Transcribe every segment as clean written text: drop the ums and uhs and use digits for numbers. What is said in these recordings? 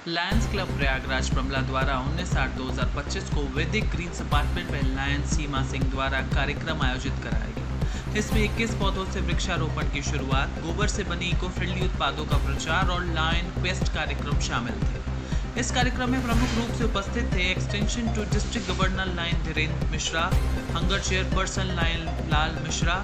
Lions club Prayagraj Pramla द्वारा 19/8/2025 को वैदिक ग्रीन्स अपार्टमेंट में लायन सीमा सिंह द्वारा कार्यक्रम आयोजित कराया गया। इसमें 21 पौधों से वृक्षारोपण की शुरुआत, गोबर से बनी इको फ्रेंडली उत्पादों का प्रचार और लायन क्वेस्ट कार्यक्रम शामिल थे। इस कार्यक्रम में प्रमुख रूप से उपस्थित थे extension to district governor lion Dhirendra Mishra, hunger chairperson lion Lal Mishra,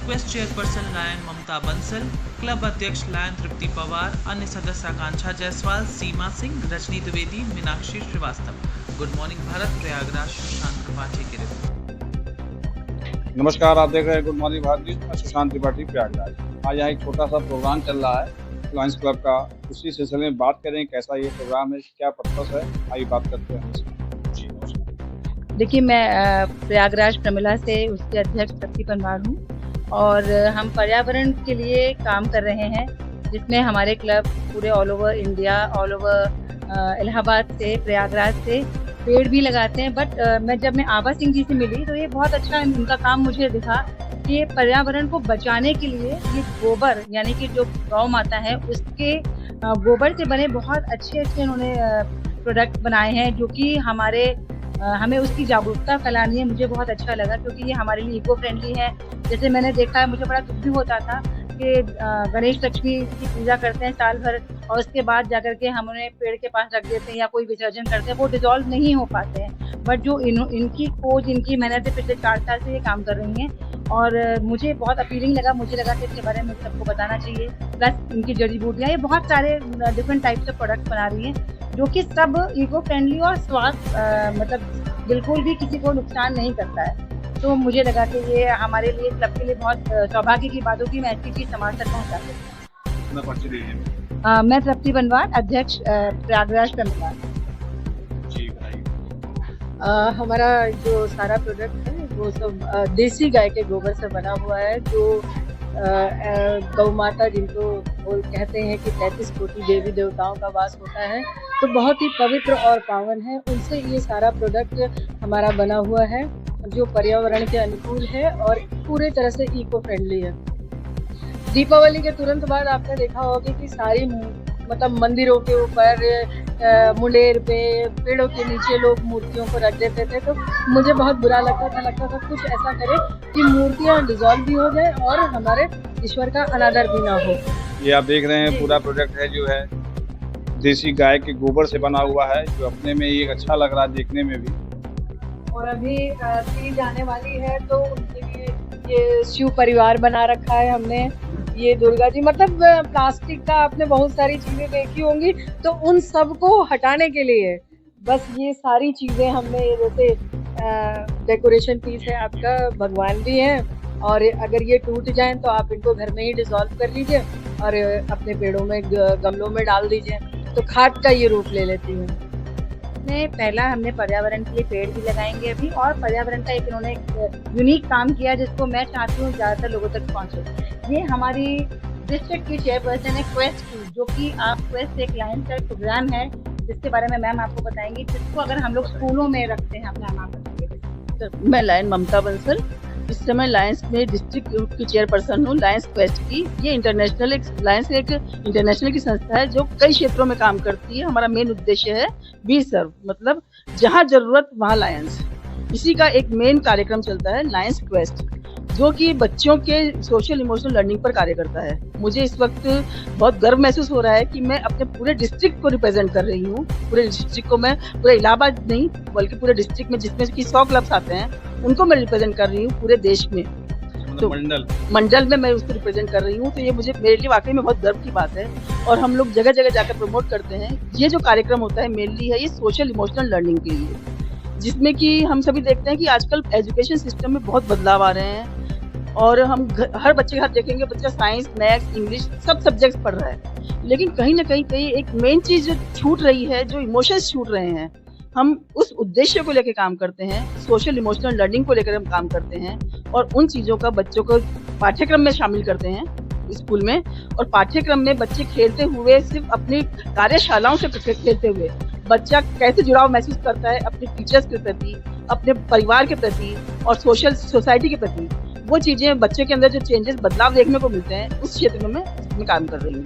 quest chairperson lion Mamta Bansal, club अध्यक्ष लायन तृप्ति पवार, अन्य सदस्य आकांक्षा जायसवाल, सीमा सिंह, रजनी द्विवेदी, मीनाक्षी श्रीवास्तव। गुड मॉर्निंग भारत प्रयागराज, सुशांत त्रिपाठी की रिपोर्ट। नमस्कार, आप देख रहे हैं गुड मॉर्निंग भारत न्यूज। मैं सुशांत त्रिपाठी प्रयागराज। आज यहाँ एक छोटा सा प्रोग्राम चल रहा है लायंस क्लब का। उसी सिलसिले में बात करें कैसा ये प्रोग्राम है, क्या पर्पस है, आइए बात करते हैं। जी नमस्कार। देखिए, मैं प्रयागराज प्रमिला से उसके अध्यक्ष तृप्ति पवार हूँ और हम पर्यावरण के लिए काम कर रहे हैं, जिसमें हमारे क्लब पूरे all over India, all over Allahabad से, प्रयागराज से पेड़ भी लगाते हैं। बट जब मैं आभा सिंह जी से मिली तो ये बहुत अच्छा उनका काम मुझे दिखा कि ये पर्यावरण को बचाने के लिए ये गोबर, यानी कि जो गौ माता है उसके गोबर से बने बहुत अच्छे उन्होंने प्रोडक्ट बनाए हैं, जो कि हमें उसकी जागरूकता फैलानी है। मुझे बहुत अच्छा लगा क्योंकि ये हमारे लिए इको फ्रेंडली है। जैसे मैंने देखा है, मुझे बड़ा दुख भी होता था कि गणेश लक्ष्मी की पूजा करते हैं साल भर और उसके बाद जाकर के हम उन्हें पेड़ के पास रख देते हैं या कोई विसर्जन करते हैं, वो डिसॉल्व नहीं हो पाते हैं। बट जो इनकी खोज, इनकी मेहनत से पिछले 4 साल से ये काम कर रही हैं और मुझे बहुत अपीलिंग लगा। मुझे लगा कि इसके बारे में सबको बताना चाहिए। प्लस इनकी जड़ी बूटियाँ, ये बहुत सारे डिफरेंट टाइप्स ऑफ प्रोडक्ट बना रही हैं, जो कि सब इको फ्रेंडली और स्वास्थ्य मतलब बिल्कुल भी किसी को नुकसान नहीं करता है। तो मुझे लगा कि ये हमारे लिए, क्लब के लिए बहुत सौभाग्य की बात होगी। मैं ऐसी चीज़ समाज तक पहुँचा सकूँ। मैं तृप्ति पवार, अध्यक्ष प्रयागराज प्रमिला। हमारा जो सारा प्रोडक्ट है वो सब देसी गाय के गोबर से बना हुआ है, जो गौ माता, जिनको कहते हैं कि 33 कोटि देवी देवताओं का वास होता है, तो बहुत ही पवित्र और पावन है। उनसे ये सारा प्रोडक्ट हमारा बना हुआ है, जो पर्यावरण के अनुकूल है और पूरे तरह से इको फ्रेंडली है। दीपावली के तुरंत बाद आपने देखा होगा कि सारी मतलब मंदिरों के ऊपर, मुंडेर पे, पेड़ों के नीचे लोग मूर्तियों को रख देते थे। तो मुझे बहुत बुरा लगता था कुछ ऐसा करे कि मूर्तियाँ डिसॉल्व भी हो जाए और हमारे ईश्वर का अनादर भी ना हो। ये आप देख रहे हैं पूरा प्रोडक्ट है जो है देसी गाय के गोबर से बना हुआ है, जो अपने में एक अच्छा लग रहा है देखने में भी। और अभी तीज आने वाली है तो उनके लिए ये शिव परिवार बना रखा है हमने। ये दुर्गा जी, मतलब प्लास्टिक का आपने बहुत सारी चीजें देखी होंगी, तो उन सब को हटाने के लिए बस ये सारी चीजें हमने, जैसे डेकोरेशन पीस है आपका, भगवान भी हैं, और अगर ये टूट जाएं तो आप इनको घर में ही डिसॉल्व कर लीजिए और अपने पेड़ों में, गमलों में डाल दीजिए, तो खाद का ये रूप ले लेती है। पहला हमने पर्यावरण के लिए पेड़ भी लगाएंगे अभी, और पर्यावरण का एक इन्होंने यूनिक काम किया जिसको मैं चाहती हूँ ज़्यादातर लोगों तक पहुँचे। ये हमारी डिस्ट्रिक्ट की चेयरपर्सन है क्वेस्ट की, जो कि क्वेस्ट एक लायंस का प्रोग्राम है जिसके बारे में मैम आपको बताएंगी, जिसको अगर हम लोग स्कूलों में रखते हैं अपना नाम बताएंगे। तो मैं लायन ममता बंसल, इस समय लायंस में डिस्ट्रिक्ट की चेयरपर्सन हूँ लायंस क्वेस्ट की। ये लायंस एक इंटरनेशनल की संस्था है जो कई क्षेत्रों में काम करती है। हमारा मेन उद्देश्य है वी सर्व, मतलब जहाँ जरूरत वहाँ लायंस। इसी का एक मेन कार्यक्रम चलता है लायंस क्वेस्ट, जो कि बच्चों के सोशल इमोशनल लर्निंग पर कार्य करता है। मुझे इस वक्त बहुत गर्व महसूस हो रहा है कि मैं अपने पूरे डिस्ट्रिक्ट को रिप्रेजेंट कर रही हूँ। पूरे डिस्ट्रिक्ट को मैं, पूरे इलाहाबाद नहीं बल्कि पूरे डिस्ट्रिक्ट में जिसमें कि 100 क्लब्स आते हैं, उनको मैं रिप्रेजेंट कर रही हूँ पूरे देश में। तो मंडल में मैं उसको रिप्रेजेंट कर रही हूँ। तो ये मेरे लिए वाकई में बहुत गर्व की बात है और हम लोग जगह जगह जाकर प्रमोट करते हैं। ये जो कार्यक्रम होता है मेनली है ये सोशल इमोशनल लर्निंग के लिए, जिसमें कि हम सभी देखते हैं कि आजकल एजुकेशन सिस्टम में बहुत बदलाव आ रहे हैं और हम हर बच्चे के हाथ देखेंगे, बच्चा साइंस, मैथ्स, इंग्लिश सब सब्जेक्ट्स पढ़ रहा है, लेकिन कहीं ना कहीं एक मेन चीज जो छूट रही है, जो इमोशंस छूट रहे हैं। हम उस उद्देश्य को लेकर काम करते हैं, सोशल इमोशनल लर्निंग को लेकर हम काम करते हैं और उन चीज़ों का बच्चों को पाठ्यक्रम में शामिल करते हैं स्कूल में। और पाठ्यक्रम में बच्चे खेलते हुए, सिर्फ अपनी कार्यशालाओं से खेलते हुए, बच्चा कैसे जुड़ाव महसूस करता है अपने टीचर्स के प्रति, अपने परिवार के प्रति और सोसाइटी के प्रति, वो चीज़ें बच्चे के अंदर जो चेंजेस, बदलाव देखने को मिलते हैं, उस क्षेत्र में मैं काम कर रही हूँ।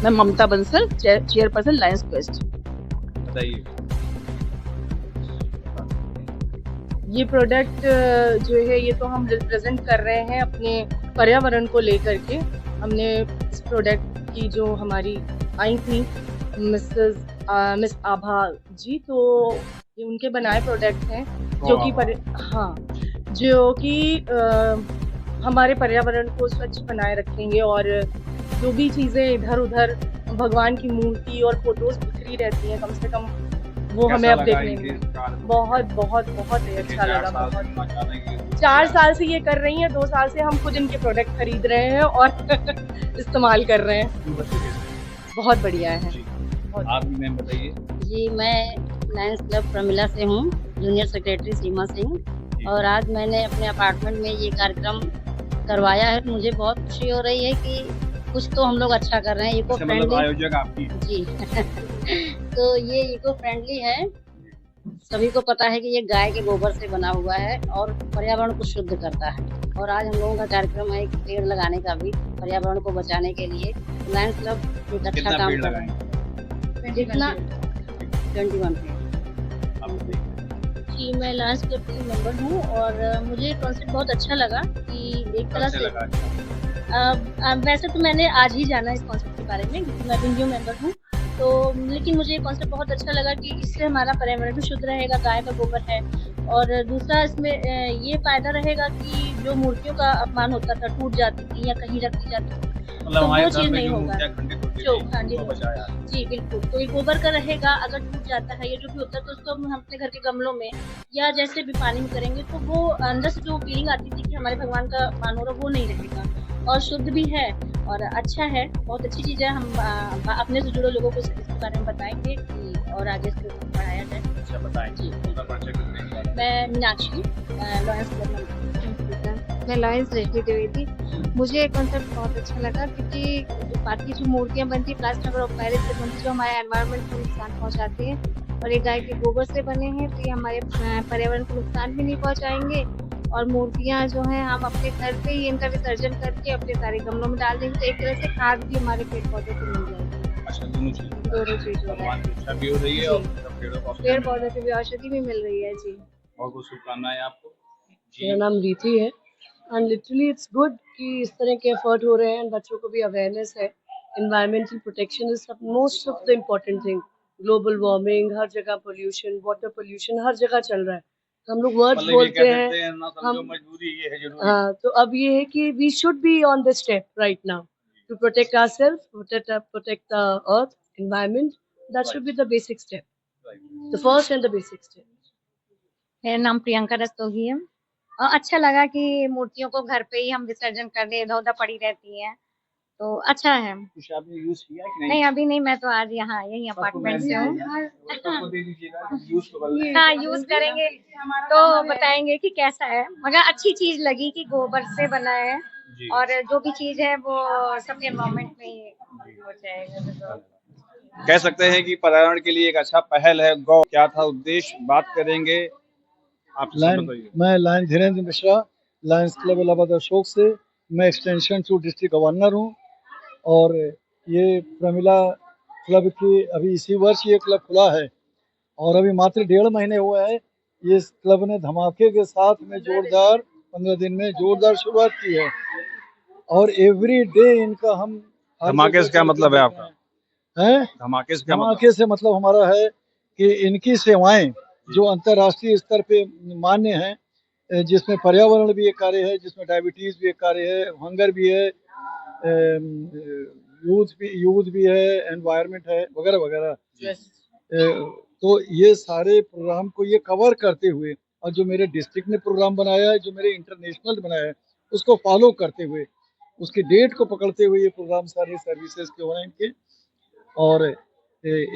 मैं ममता बंसल, चेयरपर्सन लायंस क्वेस्ट। बताइए। ये प्रोडक्ट जो है ये तो हम रिप्रेजेंट कर रहे हैं अपने पर्यावरण को लेकर के। हमने इस प्रोडक्ट की जो हमारी आई थी मिस आभा जी, तो ये उनके बनाए प्रोडक्ट हैं जो कि हाँ, जो कि हमारे पर्यावरण को स्वच्छ बनाए रखेंगे। और जो भी चीज़ें इधर उधर भगवान की मूर्ति और फोटोज बिखरी रहती हैं, कम से कम वो हमें अब देखने मिले। बहुत बहुत बहुत ही अच्छा लगा। बहुत 4 साल से ये कर रही हैं, 2 साल से हम खुद इनके प्रोडक्ट खरीद रहे हैं और इस्तेमाल कर रहे हैं। बहुत बढ़िया है। आप भी मैम बताइए। जी, मैं लायंस क्लब प्रमिला से हूँ, जूनियर सेक्रेटरी सीमा सिंह। और आज मैंने अपने अपार्टमेंट में ये कार्यक्रम करवाया है। मुझे बहुत खुशी हो रही है कि कुछ तो हम लोग अच्छा कर रहे हैं। इको फ्रेंडली आयोजक आपकी जी तो ये इको फ्रेंडली है। सभी को पता है कि ये गाय के गोबर से बना हुआ है और पर्यावरण को शुद्ध करता है। और आज हम लोगों का कार्यक्रम है एक पेड़ लगाने का भी, पर्यावरण को बचाने के लिए। लायंस क्लब एक अच्छा काम कर रहा है। जितना 21 पेड़। जी, मैं लायंस क्लब की मेंबर हूँ और मुझे कॉन्सेप्ट बहुत अच्छा लगा कि एक तरह से वैसे तो मैंने आज ही जाना इस कॉन्सेप्ट के बारे में, क्योंकि मैं भी न्यू मेंबर हूँ। तो लेकिन मुझे ये कॉन्सेप्ट बहुत अच्छा लगा कि इससे हमारा पर्यावरण भी शुद्ध रहेगा, गाय का गोबर है। और दूसरा इसमें ये फायदा रहेगा कि जो मूर्तियों का अपमान होता था, टूट जाती थी या कहीं रख दी जाती थी, तो वो चीज़ नहीं होगा। जो जी बिल्कुल, तो ये गोबर का रहेगा। अगर टूट जाता है या जो भी होता है तो उसको हम अपने घर के गमलों में या जैसे भी पानी में करेंगे तो वो अंदर से जो फीलिंग आती थी कि हमारे भगवान का मान हो रहा, वो नहीं रहेगा। और शुद्ध भी है और अच्छा है, बहुत अच्छी चीज़ है। हम अपने से जुड़े लोगों को इसके बारे में बताएंगे कि और आगे इसको बढ़ाया जाए। अच्छा बताएंगे। मैं मीनाक्षी, लायंस क्लब। मैं लायंस रजनी द्विवेदी। मुझे ये कॉन्सेप्ट बहुत अच्छा लगा क्योंकि बाकी जो मूर्तियाँ बनती हैं प्लास्टर ऑफ पैरिस से बनती, जो हमारे एनवायरनमेंट को नुकसान पहुँचाती हैं, और ये गाय के गोबर से बने हैं तो ये हमारे पर्यावरण को नुकसान भी नहीं पहुँचाएंगे। और मूर्तियाँ जो हैं हम अपने घर पे ही इनका विसर्जन करके अपने सारे गमलों में डाल देंगे, तो एक तरह से खाद भी हमारे पेड़ पौधों को मिल जाएगी। अच्छा, दोनों चीज़ हो रहा है। अच्छा भी हो रही है और पेड़ पौधों की भी औषधि भी मिल रही है। जी, बहुत बहुत शुभकामनाएं आपको। मेरा नाम रीति है एंड लिटरली इट्स गुड कि इस तरह के एफर्ट हो रहे हैं, बच्चों को भी अवेयरनेस है। Environmental protection is most of the important thing. Global warming, हर जगह पोल्यूशन, वाटर पोल्यूशन हर जगह चल रहा है। तो हम लोग वर्ड्स बोलते हैं, हम मजबूरी ये है जरूरी। हाँ, तो अब ये है कि we should be on the step right now to protect ourselves, protect the earth, environment. That should be the basic step, the first and the basic step. मेरा नाम प्रियंका रस्तोगी है। अच्छा लगा कि मूर्तियों को घर पे ही हम विसर्जन कर दे, इधर उधर पड़ी रहती हैं, तो अच्छा है। कुछ आपने यूज किया कि नहीं? नहीं, अभी नहीं, मैं तो आज यहाँ यही अपार्टमेंट से हूँ। हाँ, यूज करेंगे तो बताएंगे कि कैसा है, मगर अच्छी चीज लगी कि गोबर से बना है और जो भी चीज है वो सबके एनवायरनमेंट में ही हो जाएगा। कह सकते हैं कि पर्यावरण के लिए एक अच्छा पहल है। गौ क्या था उद्देश्य, बात करेंगे। आप बताइए। मैं lion Dhirendra Mishra, lions club Allahabad Ashok से। मैं एक्सटेंशन टू डिस्ट्रिक्ट गवर्नर हूँ और ये प्रमिला क्लब की अभी इसी वर्ष ये क्लब खुला है और अभी मात्र 1.5 महीने हुए हैं। ये क्लब ने धमाके के साथ में जोरदार 15 दिन में जोरदार शुरुआत की है और एवरी डे इनका हम धमाके से क्या मतलब है आपका? हैं? धमाके से क्या धमाके से मतलब हमारा है कि इनकी सेवाएं जो अंतर्राष्ट्रीय स्तर पे मान्य हैं, जिसमें पर्यावरण भी एक कार्य है, जिसमें डायबिटीज भी एक कार्य है, हंगर भी है, यूथ भी है, एनवायरनमेंट है, वगैरह वगैरह। तो ये सारे प्रोग्राम को ये कवर करते हुए और जो मेरे डिस्ट्रिक्ट ने प्रोग्राम बनाया है, जो मेरे इंटरनेशनल बनाया है, उसको फॉलो करते हुए, उसकी डेट को पकड़ते हुए ये प्रोग्राम सारे सर्विसेज के हो रहे हैं इनके। और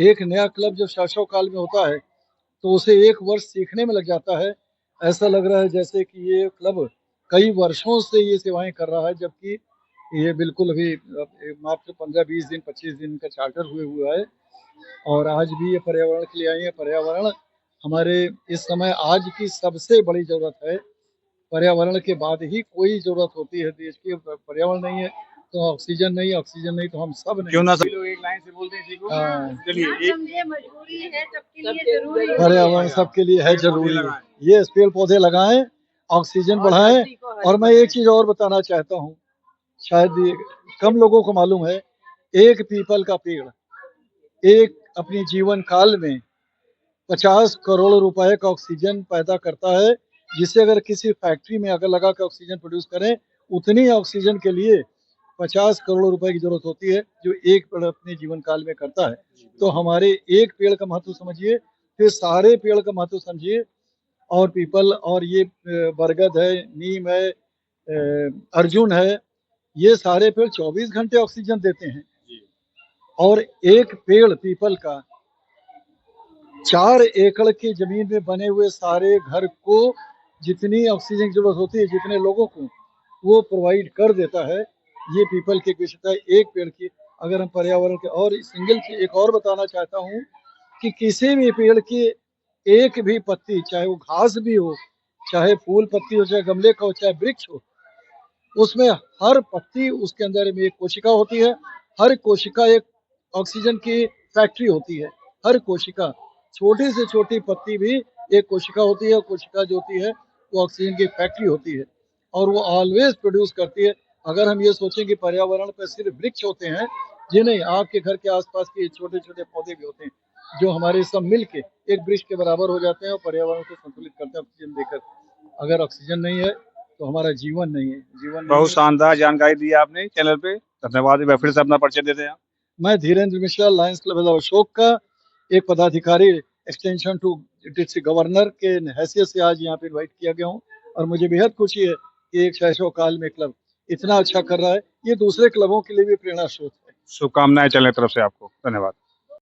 एक नया क्लब जब शासक काल में होता है तो उसे 1 वर्ष सीखने में लग जाता है। ऐसा लग रहा है जैसे कि ये क्लब कई वर्षों से ये सेवाएं कर रहा है, जबकि ये बिल्कुल अभी मात्र 15-20 दिन 25 दिन का चार्टर हुआ है और आज भी ये पर्यावरण के लिए आई है। पर्यावरण हमारे इस समय आज की सबसे बड़ी ज़रूरत है। पर्यावरण के बाद ही कोई ज़रूरत होती है देश की। पर्यावरण नहीं है तो ऑक्सीजन नहीं तो हम सब नहीं। क्यों ना सभी लोग एक लाइन से बोलते हैं, ठीक हाँ। हो? चलिए एक मजबूरी है, सबके लिए जरूरी है। पर्यावरण सबके लिए है जरूरी है। ये पेड़ पौधे लगाएं, ऑक्सीजन बढ़ाएं। और मैं एक चीज और बताना चाहता हूँ, शायद ये कम लोगों को मालूम है, एक पीपल का पेड़ एक अपने जीवन काल में 50 करोड़ रुपए का ऑक्सीजन पैदा करता है, जिसे अगर किसी फैक्ट्री में अगर लगा के ऑक्सीजन प्रोड्यूस करें, उतनी ऑक्सीजन के लिए 50 करोड़ रुपए की जरूरत होती है, जो एक पेड़ अपने जीवन काल में करता है। तो हमारे एक पेड़ का महत्व समझिए, फिर सारे पेड़ का महत्व समझिए। और पीपल और ये बरगद है, नीम है, अर्जुन है, ये सारे पेड़ 24 घंटे ऑक्सीजन देते हैं। और एक पेड़ पीपल का 4 एकड़ की जमीन में बने हुए सारे घर को जितनी ऑक्सीजन की जरूरत होती है, जितने लोगों को, वो प्रोवाइड कर देता है। ये पीपल की विशेषता है एक पेड़ की। अगर हम पर्यावरण के और सिंगल चीज एक और बताना चाहता हूँ कि किसी भी पेड़ की एक भी पत्ती, चाहे वो घास भी हो, चाहे फूल पत्ती हो, चाहे गमले का हो, चाहे वृक्ष हो, उसमें हर पत्ती उसके अंदर में एक कोशिका होती है। हर कोशिका एक ऑक्सीजन की फैक्ट्री होती है। हर कोशिका, छोटी से छोटी पत्ती भी एक कोशिका होती है। कोशिका जो होती है वो ऑक्सीजन की फैक्ट्री होती है और वो ऑलवेज प्रोड्यूस करती है। अगर हम ये सोचें कि पर्यावरण पर सिर्फ वृक्ष होते हैं, जी नहीं, आपके घर के आसपास के छोटे छोटे पौधे भी होते हैं, जो हमारे सब मिलके एक वृक्ष के बराबर हो जाते हैं और पर्यावरण को संतुलित करते हैं ऑक्सीजन देकर। अगर ऑक्सीजन नहीं है तो हमारा जीवन नहीं है। जीवन बहुत शानदार जानकारी दी आपने चैनल पे, धन्यवाद। एक बार फिर से अपना परिचय देते हैं आप। मैं धीरेन्द्र मिश्रा, लायंस क्लब अशोक का एक पदाधिकारी, एक्सटेंशन टू डिस्ट्रिक्ट गवर्नर के हैसियत से आज यहाँ पे इन्वाइट किया गया हूँ। और मुझे बेहद खुशी है कि एक शैशव काल में क्लब इतना अच्छा कर रहा है। ये दूसरे क्लबों के लिए भी प्रेरणा स्रोत है। शुभकामनाएं चैनल की तरफ से आपको, धन्यवाद।